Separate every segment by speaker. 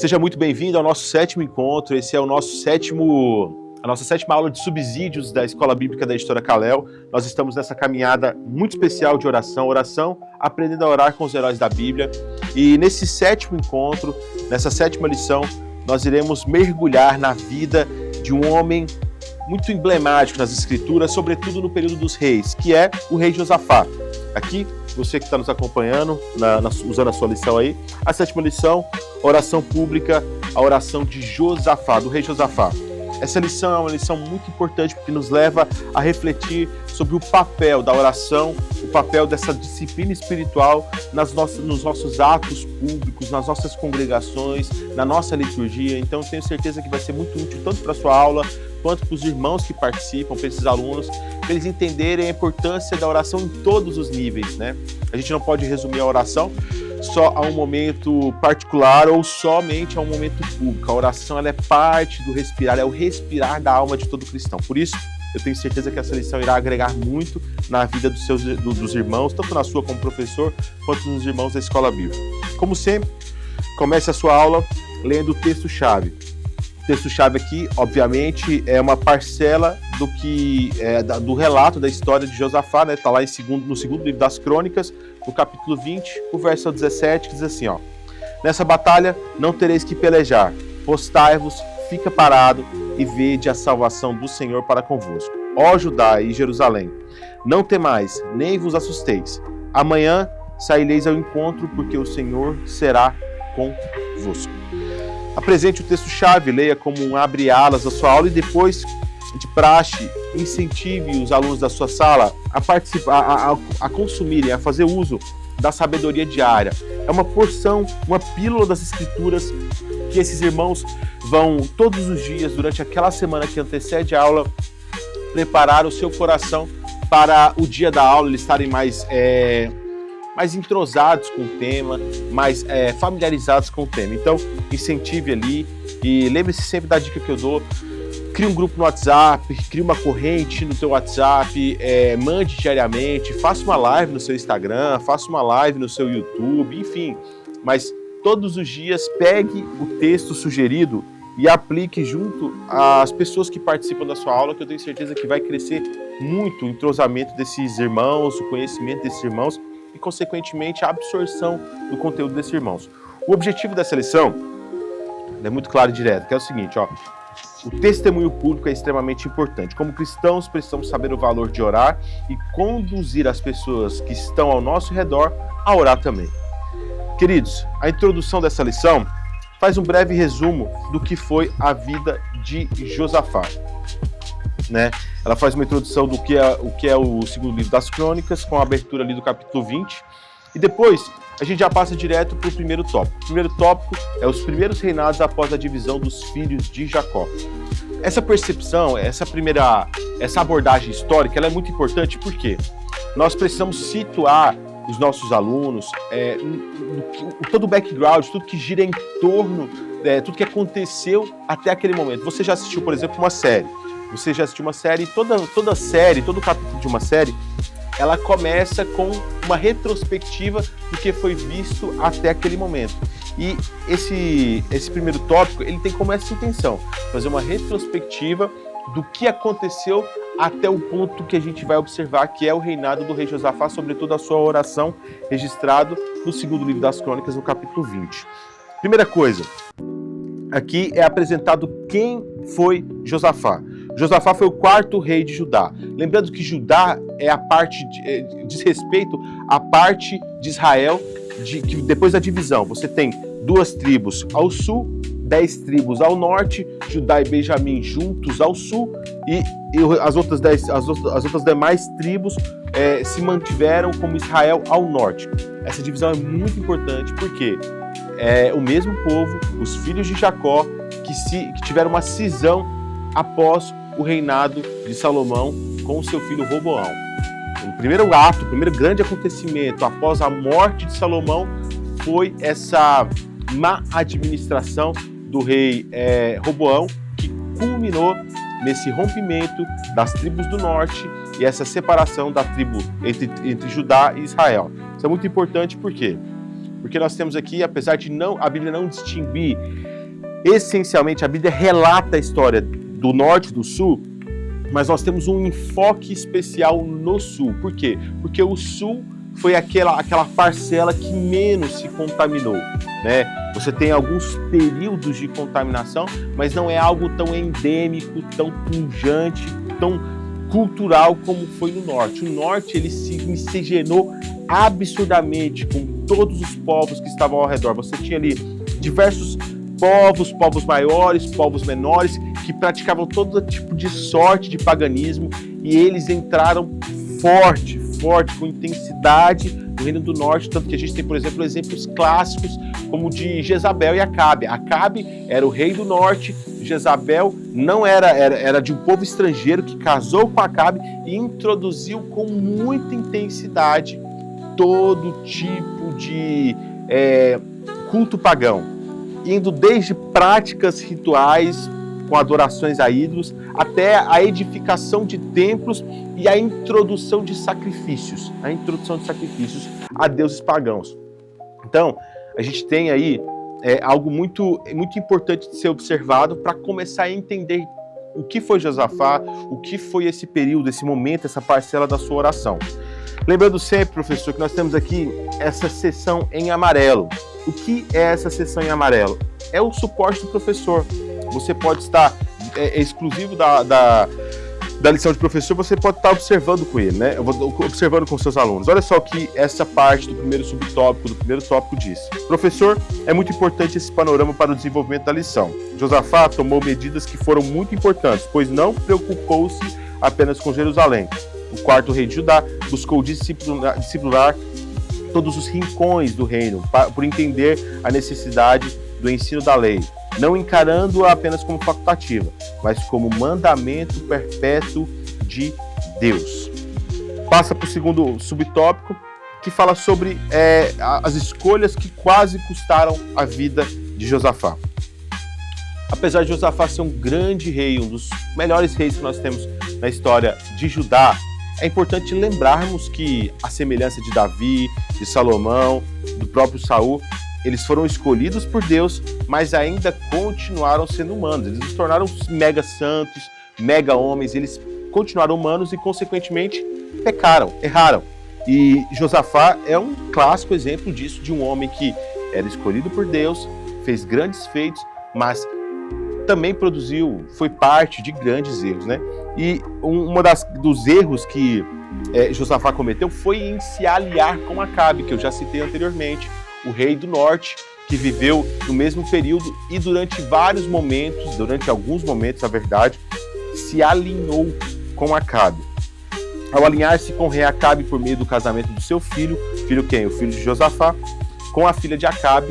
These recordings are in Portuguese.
Speaker 1: Seja muito bem-vindo ao nosso sétimo encontro. Esse é a nossa sétima aula de subsídios da Escola Bíblica da Editora Kalel. Nós estamos nessa caminhada muito especial de oração, aprendendo a orar com os heróis da Bíblia. E nesse sétimo encontro, nessa sétima lição, nós iremos mergulhar na vida de um homem muito emblemático nas Escrituras, sobretudo no período dos reis, que é o rei Josafá. Aqui, você que está nos acompanhando, usando a sua lição aí, a sétima lição, oração pública, a oração de Josafá, do rei Josafá. Essa lição é uma lição muito importante porque nos leva a refletir sobre o papel da oração, o papel dessa disciplina espiritual nos nossos atos públicos, nas nossas congregações, na nossa liturgia. Então, tenho certeza que vai ser muito útil tanto para a sua aula, quanto para os irmãos que participam, para esses alunos, para eles entenderem a importância da oração em todos os níveis, né? A gente não pode resumir a oração só a um momento particular ou somente a um momento público. A oração ela é parte do respirar, é o respirar da alma de todo cristão. Por isso, eu tenho certeza que essa lição irá agregar muito na vida dos irmãos, tanto na sua como professor, quanto nos irmãos da Escola Bíblica. Como sempre, comece a sua aula lendo o texto-chave. O texto-chave aqui, obviamente, é uma parcela do relato da história de Josafá, né? Está lá no segundo livro das Crônicas, no capítulo 20, o verso 17, que diz assim, ó: Nessa batalha não tereis que pelejar, postai-vos, fica parado e vede a salvação do Senhor para convosco. Ó Judá e Jerusalém, não temais, nem vos assusteis. Amanhã saireis ao encontro, porque o Senhor será convosco. Apresente o texto-chave, leia como um abre-alas da sua aula e depois, de praxe, incentive os alunos da sua sala a participar, a consumirem, a fazer uso da sabedoria diária. É uma porção, uma pílula das Escrituras que esses irmãos vão, todos os dias, durante aquela semana que antecede a aula, preparar o seu coração para o dia da aula, eles estarem mais entrosados com o tema, mais familiarizados com o tema. Então, incentive ali e lembre-se sempre da dica que eu dou. Crie um grupo no WhatsApp, crie uma corrente no seu WhatsApp, mande diariamente, faça uma live no seu Instagram, faça uma live no seu YouTube, enfim. Mas todos os dias pegue o texto sugerido e aplique junto às pessoas que participam da sua aula, que eu tenho certeza que vai crescer muito o entrosamento desses irmãos, o conhecimento desses irmãos e, consequentemente, a absorção do conteúdo desses irmãos. O objetivo dessa lição é muito claro e direto, que é o seguinte, ó: o testemunho público é extremamente importante. Como cristãos, precisamos saber o valor de orar e conduzir as pessoas que estão ao nosso redor a orar também. Queridos, a introdução dessa lição faz um breve resumo do que foi a vida de Josafá, né? Ela faz uma introdução do que é o segundo livro das Crônicas, com a abertura ali do capítulo 20, e depois a gente já passa direto para o primeiro tópico. O primeiro tópico é os primeiros reinados após a divisão dos filhos de Jacó. Essa percepção, essa abordagem histórica, ela é muito importante porque nós precisamos situar os nossos alunos, todo o background, tudo que gira em torno, tudo que aconteceu até aquele momento. Você já assistiu, por exemplo, uma série. Você já assistiu uma série, toda série, todo capítulo de uma série, ela começa com uma retrospectiva do que foi visto até aquele momento. E esse primeiro tópico, ele tem como essa intenção, fazer uma retrospectiva do que aconteceu até o ponto que a gente vai observar, que é o reinado do rei Josafá, sobretudo a sua oração, registrado no segundo livro das Crônicas, no capítulo 20. Primeira coisa, aqui é apresentado quem foi Josafá. Josafá foi o quarto rei de Judá. Lembrando que Judá é a parte diz respeito à parte de Israel, que depois da divisão você tem 2 tribos ao sul, 10 tribos ao norte, Judá e Benjamim juntos ao sul, e as outras demais tribos se mantiveram como Israel ao norte. Essa divisão é muito importante porque é o mesmo povo, os filhos de Jacó, que tiveram uma cisão após o reinado de Salomão com o seu filho Roboão. O primeiro grande acontecimento após a morte de Salomão foi essa má administração do rei Roboão, que culminou nesse rompimento das tribos do norte e essa separação da tribo entre Judá e Israel. Isso é muito importante, por quê? Porque nós temos aqui, apesar de a Bíblia não distinguir essencialmente, a Bíblia relata a história do norte e do sul, mas nós temos um enfoque especial no sul. Por quê? Porque o sul foi aquela parcela que menos se contaminou, né? Você tem alguns períodos de contaminação, mas não é algo tão endêmico, tão pujante, tão cultural como foi no norte. O norte, ele se miscigenou absurdamente com todos os povos que estavam ao redor. Você tinha ali diversos povos maiores, povos menores, que praticavam todo tipo de sorte de paganismo, e eles entraram forte, com intensidade no Reino do Norte, tanto que a gente tem, por exemplo, exemplos clássicos como de Jezabel e Acabe. Acabe era o rei do norte, Jezabel não era de um povo estrangeiro que casou com Acabe e introduziu com muita intensidade todo tipo de culto pagão, indo desde práticas rituais com adorações a ídolos, até a edificação de templos e a introdução de sacrifícios a deuses pagãos. Então, a gente tem aí algo muito importante de ser observado para começar a entender o que foi Josafá, o que foi esse período, esse momento, essa parcela da sua oração. Lembrando sempre, professor, que nós temos aqui essa seção em amarelo. O que é essa seção em amarelo? É o suporte do professor. Você pode estar, exclusivo da lição de professor, você pode estar observando com ele, né? Observando com seus alunos. Olha só o que essa parte do primeiro subtópico, do primeiro tópico diz. Professor, é muito importante esse panorama para o desenvolvimento da lição. Josafá tomou medidas que foram muito importantes, pois não preocupou-se apenas com Jerusalém. O quarto rei de Judá buscou disciplinar todos os rincões do reino, por entender a necessidade do ensino da lei, não encarando-a apenas como facultativa, mas como mandamento perpétuo de Deus. Passa para o segundo subtópico, que fala sobre as escolhas que quase custaram a vida de Josafá. Apesar de Josafá ser um grande rei, um dos melhores reis que nós temos na história de Judá, é importante lembrarmos que, a semelhança de Davi, de Salomão, do próprio Saul, eles foram escolhidos por Deus, mas ainda continuaram sendo humanos. Eles se tornaram mega santos, mega homens, eles continuaram humanos e, consequentemente, pecaram, erraram. E Josafá é um clássico exemplo disso, de um homem que era escolhido por Deus, fez grandes feitos, mas também foi parte de grandes erros, né? E dos erros que Josafá cometeu foi em se aliar com Acabe, que eu já citei anteriormente, o rei do norte, que viveu no mesmo período e durante alguns momentos, na verdade, se alinhou com Acabe. Ao alinhar-se com o rei Acabe por meio do casamento do seu filho quem? O filho de Josafá, com a filha de Acabe,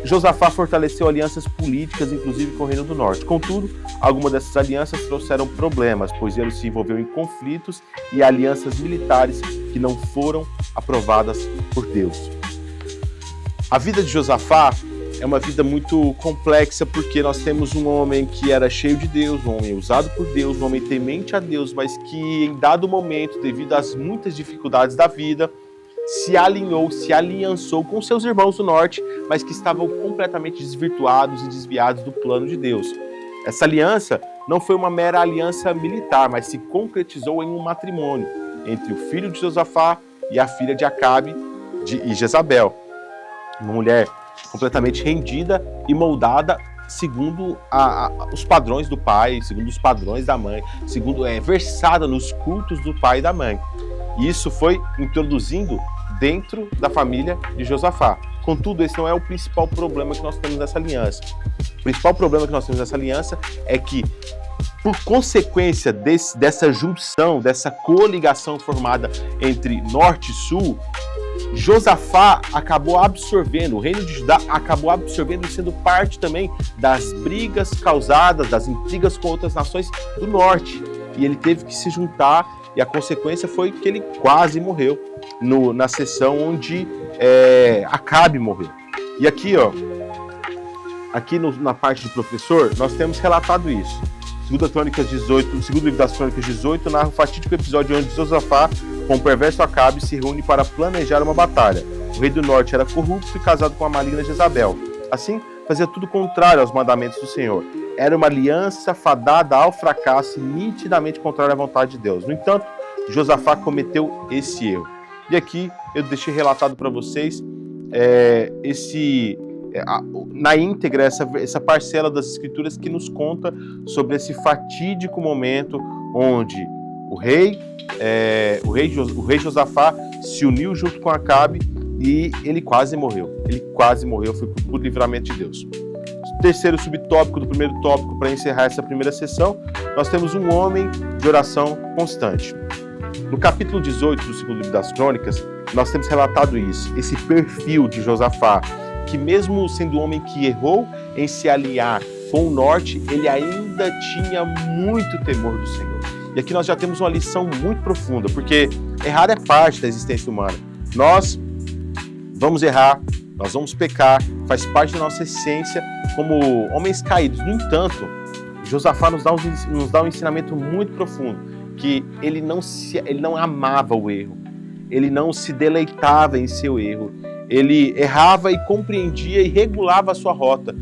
Speaker 1: Josafá fortaleceu alianças políticas, inclusive com o Reino do Norte. Contudo, algumas dessas alianças trouxeram problemas, pois ele se envolveu em conflitos e alianças militares que não foram aprovadas por Deus. A vida de Josafá é uma vida muito complexa, porque nós temos um homem que era cheio de Deus, um homem usado por Deus, um homem temente a Deus, mas que em dado momento, devido às muitas dificuldades da vida, se aliançou com seus irmãos do norte, mas que estavam completamente desvirtuados e desviados do plano de Deus. Essa aliança não foi uma mera aliança militar, mas se concretizou em um matrimônio entre o filho de Josafá e a filha de Acabe e Jezabel. Uma mulher completamente rendida e moldada segundo os padrões do pai, segundo os padrões da mãe, versada nos cultos do pai e da mãe. E isso foi introduzindo dentro da família de Josafá. Contudo, esse não é o principal problema que nós temos nessa aliança. O principal problema que nós temos nessa aliança é que, por consequência dessa junção, dessa coligação formada entre norte e sul, Josafá acabou absorvendo, o reino de Judá acabou absorvendo e sendo parte também das brigas causadas, das intrigas com outras nações do norte. E ele teve que se juntar, e a consequência foi que ele quase morreu na sessão onde Acabe morreu. E aqui, na parte de professor, nós temos relatado isso. Segundo livro das Crônicas 18, narra o fatídico episódio onde Josafá, com o perverso Acabe, se reúne para planejar uma batalha. O rei do norte era corrupto e casado com a maligna Jezabel. Assim, fazia tudo contrário aos mandamentos do Senhor. Era uma aliança fadada ao fracasso e nitidamente contrária à vontade de Deus. No entanto, Josafá cometeu esse erro. E aqui eu deixei relatado para vocês na íntegra essa parcela das Escrituras que nos conta sobre esse fatídico momento onde o rei Josafá se uniu junto com Acabe e ele quase morreu. Foi por livramento de Deus. Terceiro subtópico do primeiro tópico, para encerrar essa primeira sessão, nós temos um homem de oração constante. No capítulo 18 do segundo livro das Crônicas, nós temos relatado isso, esse perfil de Josafá, que mesmo sendo um homem que errou em se aliar com o norte, ele ainda tinha muito temor do Senhor. E aqui nós já temos uma lição muito profunda, porque errar é parte da existência humana. Nós vamos errar, nós vamos pecar, faz parte da nossa essência como homens caídos. No entanto, Josafá nos dá um ensinamento muito profundo, que ele não amava o erro, ele não se deleitava em seu erro, ele errava e compreendia e regulava a sua rota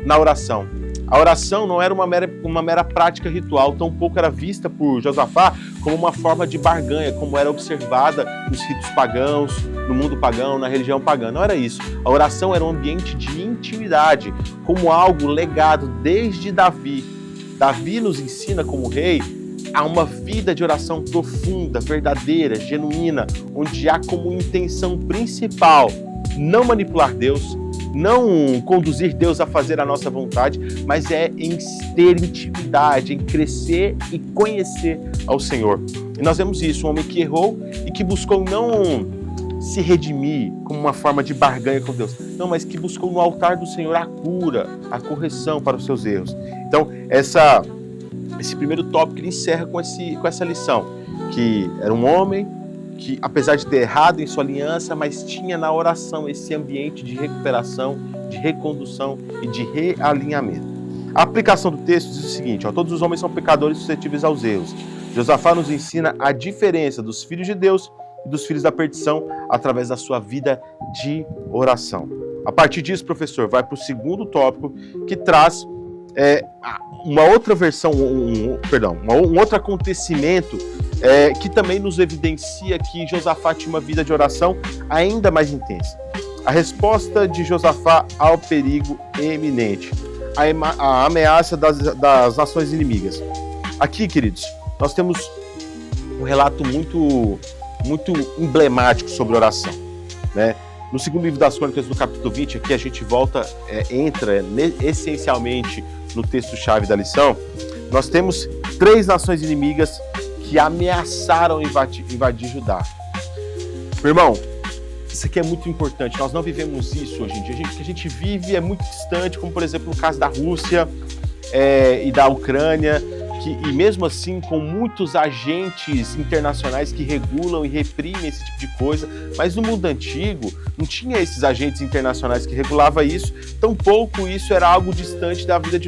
Speaker 1: na oração. A oração não era uma mera prática ritual, tampouco era vista por Josafá como uma forma de barganha, como era observada nos ritos pagãos, no mundo pagão, na religião pagã. Não era isso. A oração era um ambiente de intimidade, como algo legado desde Davi. Davi nos ensina, como rei, a uma vida de oração profunda, verdadeira, genuína, onde há como intenção principal não manipular Deus, não conduzir Deus a fazer a nossa vontade, mas é em ter intimidade, em crescer e conhecer ao Senhor. E nós vemos isso, um homem que errou e que buscou não se redimir como uma forma de barganha com Deus, não, mas que buscou no altar do Senhor a cura, a correção para os seus erros. Então, esse primeiro tópico ele encerra com essa lição, que era um homem que, apesar de ter errado em sua aliança, mas tinha na oração esse ambiente de recuperação, de recondução e de realinhamento. A aplicação do texto diz o seguinte: todos os homens são pecadores suscetíveis aos erros. Josafá nos ensina a diferença dos filhos de Deus e dos filhos da perdição através da sua vida de oração. A partir disso, professor, vai para o segundo tópico, que traz uma outra versão, um outro acontecimento que também nos evidencia que Josafá tinha uma vida de oração ainda mais intensa. A resposta de Josafá ao perigo eminente, a ameaça das nações inimigas. Aqui, queridos, nós temos um relato muito emblemático sobre oração, né? No segundo livro das Crônicas, no capítulo 20, aqui a gente entra essencialmente no texto-chave da lição. Nós temos 3 nações inimigas que ameaçaram invadir Judá. Meu irmão, isso aqui é muito importante. Nós não vivemos isso hoje em dia. O que a gente vive é muito distante, como por exemplo no caso da Rússia e da Ucrânia, e mesmo assim com muitos agentes internacionais que regulam e reprimem esse tipo de coisa, mas no mundo antigo não tinha esses agentes internacionais que regulavam isso, tampouco isso era algo distante da vida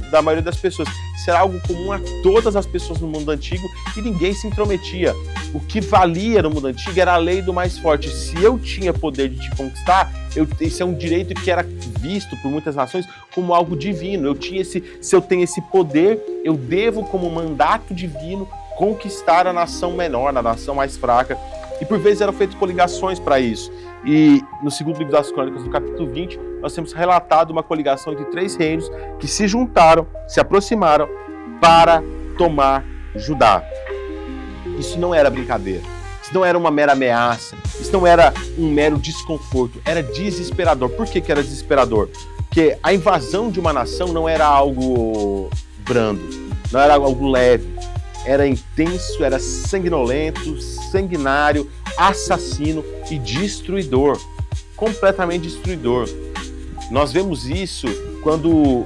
Speaker 1: da maioria das pessoas. Isso era algo comum a todas as pessoas no mundo antigo e ninguém se intrometia. O que valia no mundo antigo era a lei do mais forte. Se eu tinha poder de te conquistar, esse é um direito que era visto por muitas nações como algo divino. Se eu tenho esse poder, eu devo, como mandato divino, conquistar a nação menor, a nação mais fraca. E por vezes eram feitas coligações para isso. E no segundo livro das Crônicas, no capítulo 20, nós temos relatado uma coligação entre 3 reinos que se juntaram, se aproximaram para tomar Judá. Isso não era brincadeira. Isso não era uma mera ameaça. Isso não era um mero desconforto. Era desesperador. Por que era desesperador? Porque a invasão de uma nação não era algo brando, não era algo leve. Era intenso, era sanguinolento, sanguinário, assassino e destruidor. Completamente destruidor. Nós vemos isso quando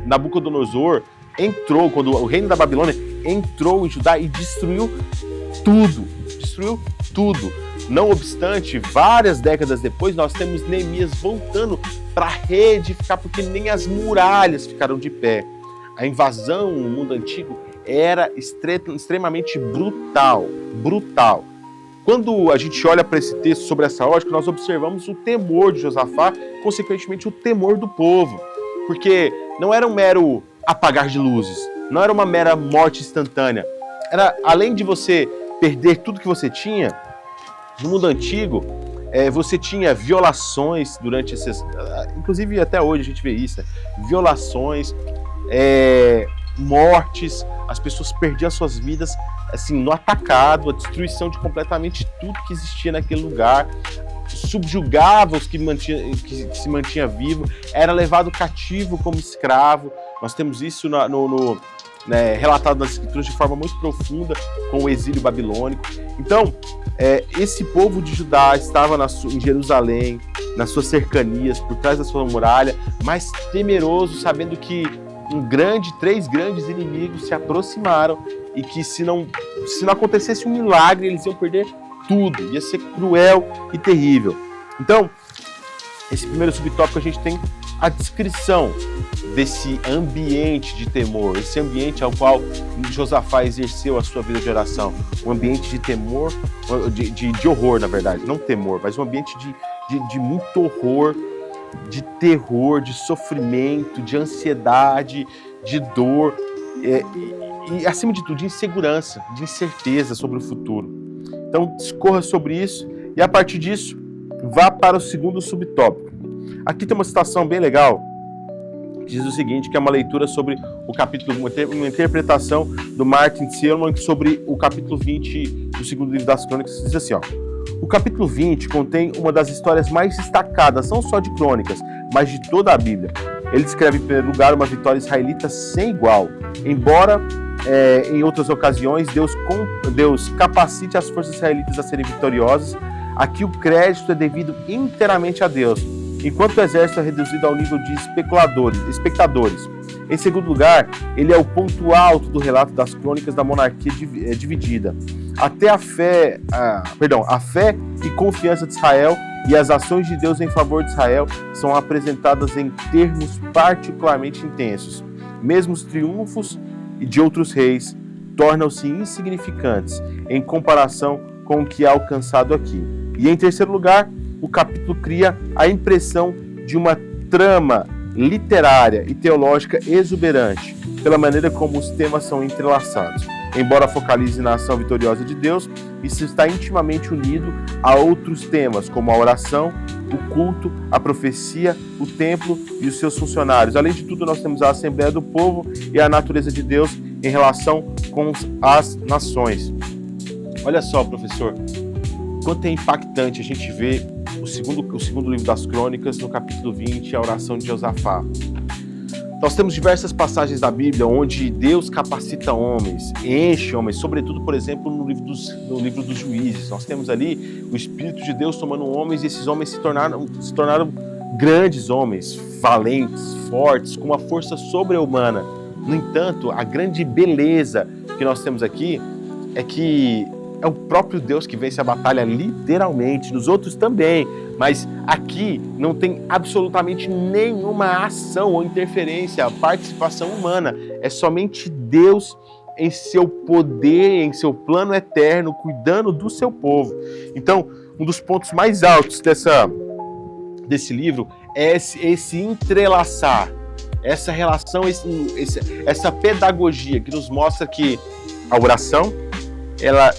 Speaker 1: Nabucodonosor entrou, quando o reino da Babilônia entrou em Judá e destruiu tudo. Destruiu tudo. Não obstante, várias décadas depois, nós temos Neemias voltando para reedificar, porque nem as muralhas ficaram de pé. A invasão no mundo antigo era extremamente brutal. quando a gente olha para esse texto sobre essa ótica, nós observamos o temor de Josafá, consequentemente o temor do povo, porque não era um mero apagar de luzes, não era uma mera morte instantânea, era, além de você perder tudo que você tinha, no mundo antigo, você tinha violações durante esses... Inclusive até hoje a gente vê isso, né? Violações, mortes, as pessoas perdiam suas vidas assim, no atacado, a destruição de completamente tudo que existia naquele lugar, subjugava os que se mantinha vivo, era levado cativo como escravo. Nós temos isso relatado nas escrituras de forma muito profunda com o exílio babilônico. Então, esse povo de Judá estava em Jerusalém, nas suas cercanias, por trás da sua muralha, mas temeroso, sabendo que três grandes inimigos se aproximaram e que se não acontecesse um milagre, eles iam perder tudo, ia ser cruel e terrível. Então, esse primeiro subtópico a gente tem a descrição desse ambiente de temor, esse ambiente ao qual Josafá exerceu a sua vida de oração, um ambiente de temor, de horror, na verdade, não temor, mas um ambiente de muito horror, de terror, de sofrimento, de ansiedade, de dor e acima de tudo, de insegurança, de incerteza sobre o futuro. Então, discorra sobre isso e, a partir disso, vá para o segundo subtópico. Aqui tem uma citação bem legal, que diz o seguinte, que é uma leitura sobre o capítulo, uma interpretação do Martin Seelman sobre o capítulo 20 do segundo livro das Crônicas, diz assim, ó: o capítulo 20 contém uma das histórias mais destacadas, não só de Crônicas, mas de toda a Bíblia. Ele descreve, em primeiro lugar, uma vitória israelita sem igual. Embora, em outras ocasiões, Deus capacite as forças israelitas a serem vitoriosas, aqui o crédito é devido inteiramente a Deus, enquanto o exército é reduzido ao nível de espectadores. Em segundo lugar, ele é o ponto alto do relato das crônicas da monarquia dividida. Até a fé e confiança de Israel e as ações de Deus em favor de Israel são apresentadas em termos particularmente intensos. Mesmo os triunfos de outros reis tornam-se insignificantes em comparação com o que é alcançado aqui. E em terceiro lugar, o capítulo cria a impressão de uma trama literária e teológica exuberante, pela maneira como os temas são entrelaçados. Embora focalize na ação vitoriosa de Deus, isso está intimamente unido a outros temas, como a oração, o culto, a profecia, o templo e os seus funcionários. Além de tudo, nós temos a Assembleia do Povo e a natureza de Deus em relação com as nações. Olha só, professor, quanto é impactante a gente ver o segundo livro das Crônicas, no capítulo 20, a oração de Josafá. Nós temos diversas passagens da Bíblia onde Deus capacita homens, enche homens, sobretudo, por exemplo, no livro dos Juízes. Nós temos ali o Espírito de Deus tomando homens e esses homens se tornaram grandes homens, valentes, fortes, com uma força sobre-humana. No entanto, a grande beleza que nós temos aqui é que é o próprio Deus que vence a batalha literalmente, nos outros também, mas aqui não tem absolutamente nenhuma ação ou interferência, participação humana, é somente Deus em seu poder, em seu plano eterno, cuidando do seu povo. Então, um dos pontos mais altos desse livro é esse entrelaçar, essa relação, essa pedagogia que nos mostra que a oração, ela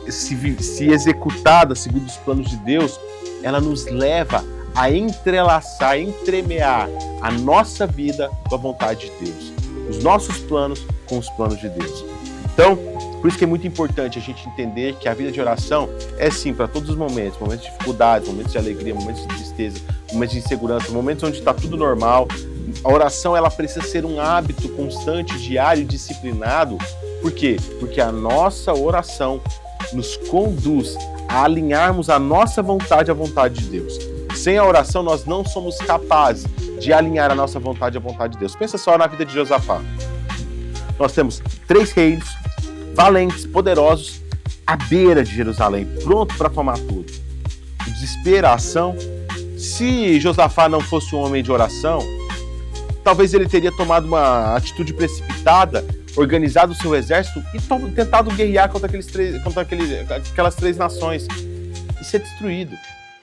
Speaker 1: se executada segundo os planos de Deus, ela nos leva a entrelaçar, a entremear a nossa vida com a vontade de Deus, os nossos planos com os planos de Deus. Então, por isso que é muito importante a gente entender que a vida de oração é sim para todos os momentos de dificuldade, momentos de alegria, momentos de tristeza, momentos de insegurança, momentos onde está tudo normal. A oração, ela precisa ser um hábito constante, diário, disciplinado. Por quê? Porque a nossa oração nos conduz a alinharmos a nossa vontade à vontade de Deus. Sem a oração, nós não somos capazes de alinhar a nossa vontade à vontade de Deus. Pensa só na vida de Josafá. Nós temos 3 reis valentes, poderosos, à beira de Jerusalém, pronto para tomar tudo. O desespero, a ação. Se Josafá não fosse um homem de oração, talvez ele teria tomado uma atitude precipitada, organizado o seu exército e tentado guerrear contra aquelas 3 nações e ser destruído,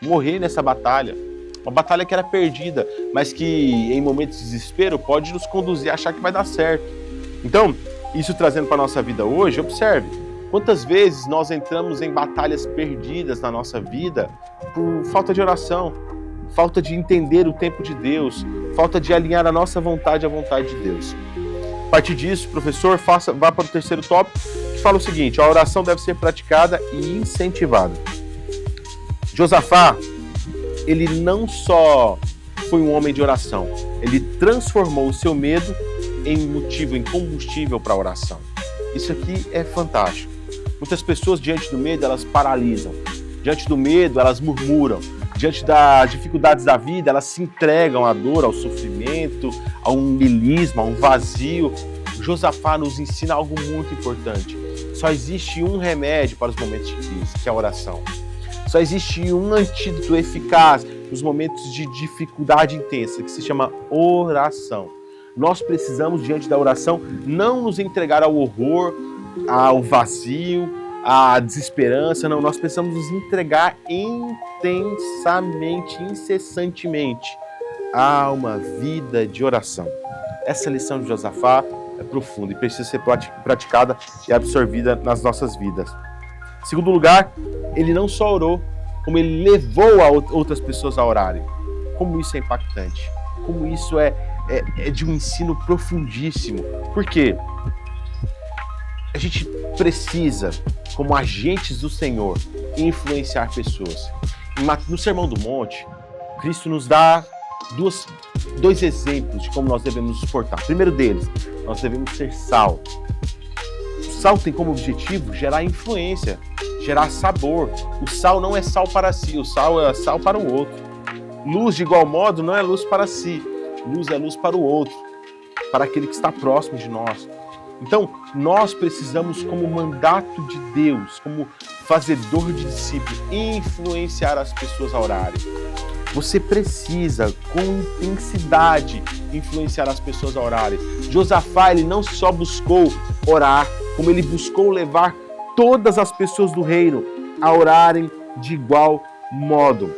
Speaker 1: morrer nessa batalha. Uma batalha que era perdida, mas que em momentos de desespero pode nos conduzir a achar que vai dar certo. Então, isso trazendo para a nossa vida hoje, observe, quantas vezes nós entramos em batalhas perdidas na nossa vida por falta de oração, falta de entender o tempo de Deus, falta de alinhar a nossa vontade à vontade de Deus. A partir disso, professor, vá para o terceiro tópico, que fala o seguinte: a oração deve ser praticada e incentivada. Josafá, ele não só foi um homem de oração, ele transformou o seu medo em motivo, em combustível para a oração. Isso aqui é fantástico. Muitas pessoas, diante do medo, elas paralisam. Diante do medo, elas murmuram. Diante das dificuldades da vida, elas se entregam à dor, ao sofrimento, a um niilismo, a um vazio. Josafá nos ensina algo muito importante. Só existe um remédio para os momentos de crise, que é a oração. Só existe um antídoto eficaz nos momentos de dificuldade intensa, que se chama oração. Nós precisamos, diante da oração, não nos entregar ao horror, ao vazio, à desesperança, não. Nós precisamos nos entregar intensamente, incessantemente a uma vida de oração. Essa lição de Josafá é profunda e precisa ser praticada e absorvida nas nossas vidas. Em segundo lugar, ele não só orou, como ele levou outras pessoas a orarem. Como isso é impactante. Como isso é de um ensino profundíssimo. Por quê? A gente precisa, como agentes do Senhor, influenciar pessoas. No Sermão do Monte, Cristo nos dá dois exemplos de como nós devemos nos portar. O primeiro deles, nós devemos ser sal. O sal tem como objetivo gerar influência, gerar sabor. O sal não é sal para si, o sal é sal para o outro. Luz, de igual modo, não é luz para si. Luz é luz para o outro, para aquele que está próximo de nós. Então, nós precisamos, como mandato de Deus, como fazedor de discípulos, influenciar as pessoas a orarem. Você precisa, com intensidade, influenciar as pessoas a orarem. Josafá, ele não só buscou orar, como ele buscou levar todas as pessoas do reino a orarem de igual modo.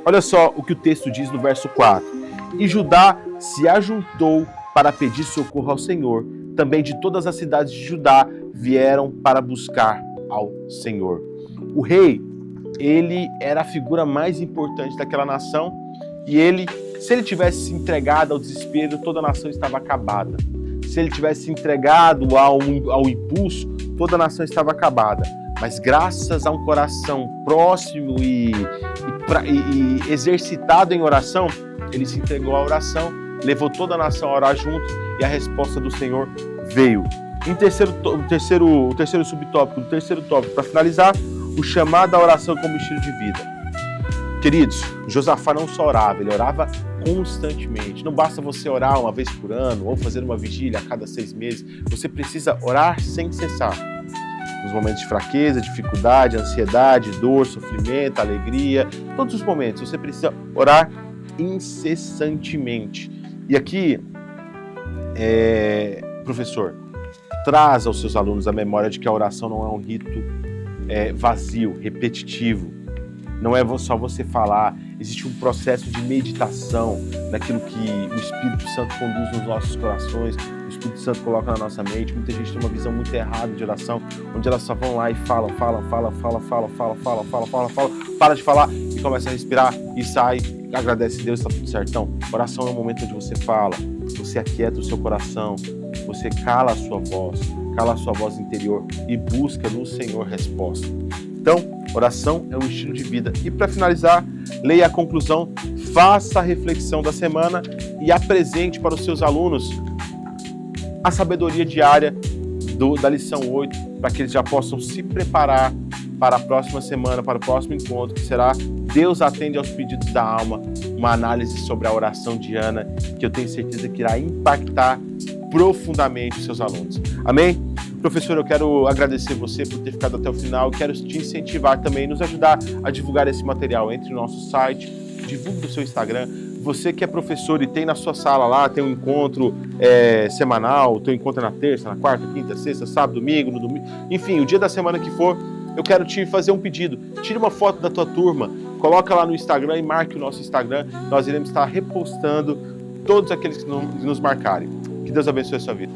Speaker 1: Olha só o que o texto diz no verso 4. E Judá se ajuntou para pedir socorro ao Senhor. Também de todas as cidades de Judá vieram para buscar ao Senhor. O rei, ele era a figura mais importante daquela nação e se ele tivesse se entregado ao desespero, toda a nação estava acabada. Se ele tivesse se entregado ao impulso, toda a nação estava acabada. Mas graças a um coração próximo e exercitado em oração, ele se entregou à oração, levou toda a nação a orar junto e a resposta do Senhor veio. Em terceiro subtópico, para finalizar, o chamado à oração como estilo de vida. Queridos, Josafá não só orava, ele orava constantemente. Não basta você orar uma vez por ano ou fazer uma vigília a cada 6 meses. Você precisa orar sem cessar. Nos momentos de fraqueza, dificuldade, ansiedade, dor, sofrimento, alegria, todos os momentos você precisa orar incessantemente. E aqui, professor, traz aos seus alunos a memória de que a oração não é um rito vazio, repetitivo. Não é só você falar, existe um processo de meditação naquilo que o Espírito Santo conduz nos nossos corações, o Espírito Santo coloca na nossa mente. Muita gente tem uma visão muito errada de oração, onde elas só vão lá e falam, para de falar e começa a respirar e sai, agradece a Deus, está tudo certo. Então, oração é o momento onde você fala, você aquieta o seu coração, você cala a sua voz interior e busca no Senhor resposta. Então, oração é um estilo de vida. E para finalizar, leia a conclusão, faça a reflexão da semana e apresente para os seus alunos a sabedoria diária da lição 8, para que eles já possam se preparar para a próxima semana, para o próximo encontro, que será Deus atende aos pedidos da alma, uma análise sobre a oração de Ana, que eu tenho certeza que irá impactar profundamente os seus alunos. Amém? Professor, eu quero agradecer você por ter ficado até o final, quero te incentivar também, nos ajudar a divulgar esse material. Entre no nosso site, divulgue no seu Instagram, Você que é professor e tem na sua sala lá, tem um encontro semanal, teu encontro na terça, na quarta, quinta, sexta, sábado, domingo, no domingo, enfim, o dia da semana que for, eu quero te fazer um pedido. Tire uma foto da tua turma, coloca lá no Instagram e marque o nosso Instagram. Nós iremos estar repostando todos aqueles que nos marcarem. Que Deus abençoe a sua vida.